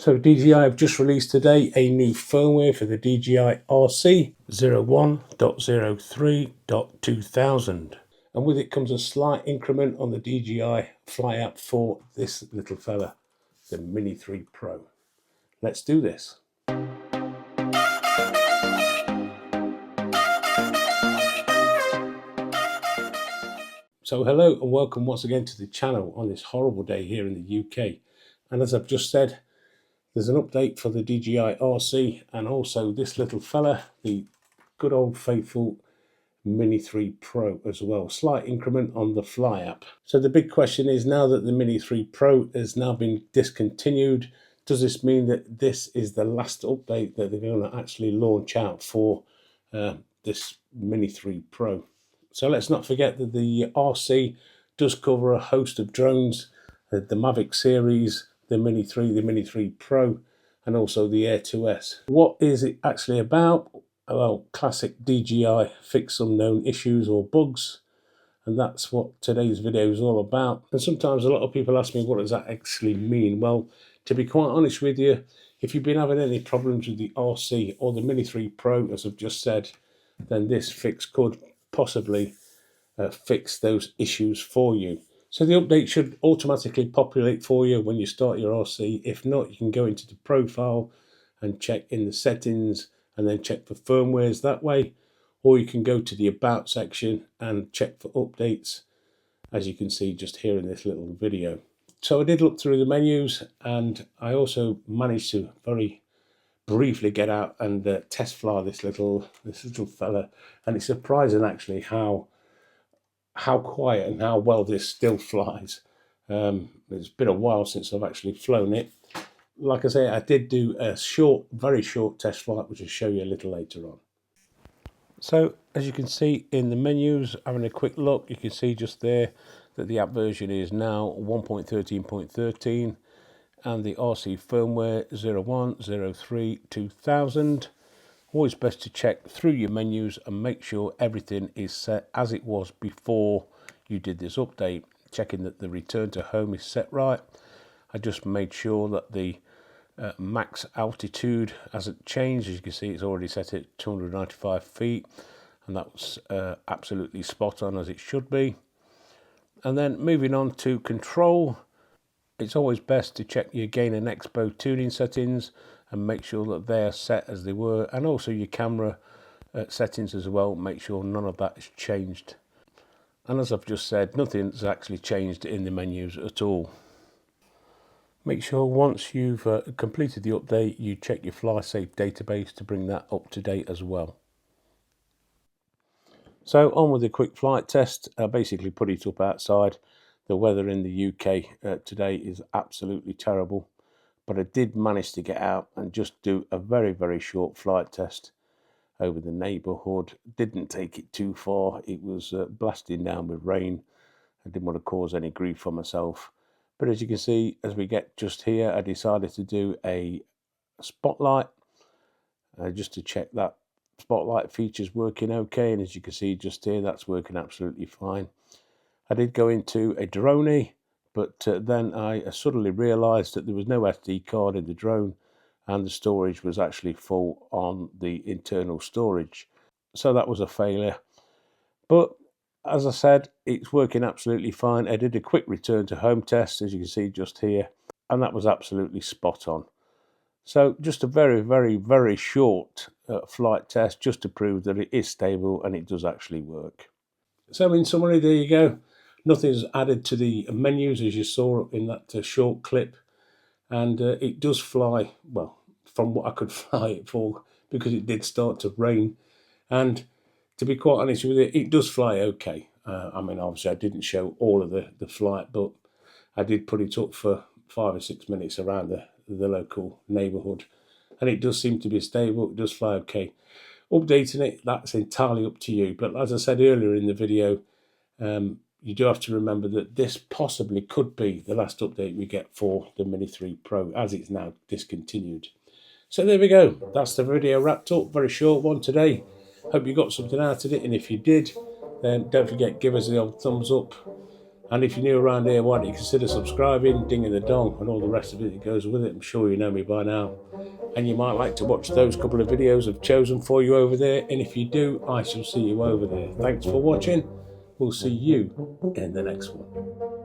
So DJI have just released today a new firmware for the DJI RC 01.03.2000. And with it comes a slight increment on the DJI Fly app for this little fella, the Mini 3 Pro. Let's do this. So hello and welcome once again to the channel on this horrible day here in the UK. And as I've just said, there's an update for the DJI RC and also this little fella, the good old faithful Mini 3 Pro as well. Slight increment on the Fly app. So the big question is, now that the Mini 3 Pro has now been discontinued, does this mean that this is the last update that they're going to actually launch out for this Mini 3 Pro? So let's not forget that the RC does cover a host of drones, the Mavic series, the Mini 3, the Mini 3 Pro, and also the Air 2S. What is it actually about? Well, classic DJI, fix some known issues or bugs, and that's what today's video is all about. And sometimes a lot of people ask me, what does that actually mean? Well, to be quite honest with you, if you've been having any problems with the RC or the Mini 3 Pro, as I've just said, then this fix could possibly fix those issues for you. So the update should automatically populate for you when you start your RC. If not, you can go into the profile and check in the settings and then check for firmwares that way, or you can go to the about section and check for updates, as you can see just here in this little video. So I did look through the menus, and I also managed to very briefly get out and test fly this little fella, and it's surprising actually how quiet and how well this still flies. It's been a while since I've actually flown it. Like I say, I did do a very short test flight, which I'll show you a little later on. So as you can see in the menus, having a quick look, you can see just there that the app version is now 1.13.13 and the RC firmware 01.03.2000. Always best to check through your menus and make sure everything is set as it was before you did this update, checking that the return to home is set right. I just made sure that the max altitude hasn't changed. As you can see, it's already set at 295 feet, and that's absolutely spot on as it should be. And then moving on to control, it's always best to check your gain and expo tuning settings and make sure that they're set as they were, and also your camera settings as well. Make sure none of that has changed. And as I've just said, nothing's actually changed in the menus at all. Make sure once you've completed the update, you check your FlySafe database to bring that up to date as well. So on with the quick flight test. I basically put it up outside. The weather in the UK today is absolutely terrible, but I did manage to get out and just do a very, very short flight test over the neighbourhood. Didn't take it too far. It was blasting down with rain. I didn't want to cause any grief for myself. But as you can see, as we get just here, I decided to do a spotlight just to check that spotlight feature's working okay. And as you can see just here, that's working absolutely fine. I did go into a drone, but then I suddenly realised that there was no SD card in the drone and the storage was actually full on the internal storage. So that was a failure. But as I said, it's working absolutely fine. I did a quick return to home test, as you can see just here, and that was absolutely spot on. So just a very, very, very short flight test just to prove that it is stable and it does actually work. So in summary, there you go. Nothing's added to the menus, as you saw in that short clip, and it does fly, well, from what I could fly it for, because it did start to rain. And to be quite honest with you, it does fly okay. I mean, obviously I didn't show all of the flight, but I did put it up for 5 or 6 minutes around the local neighbourhood, and it does seem to be stable. It does fly okay. Updating it, that's entirely up to you. But as I said earlier in the video, you do have to remember that this possibly could be the last update we get for the Mini 3 Pro, as it's now discontinued. So there we go. That's the video wrapped up. Very short one today. Hope you got something out of it, and if you did, then don't forget, give us the old thumbs up. And if you're new around here, why don't you consider subscribing, dinging the dong, and all the rest of it that goes with it. I'm sure you know me by now. And you might like to watch those couple of videos I've chosen for you over there. And if you do, I shall see you over there. Thanks for watching. We'll see you in the next one.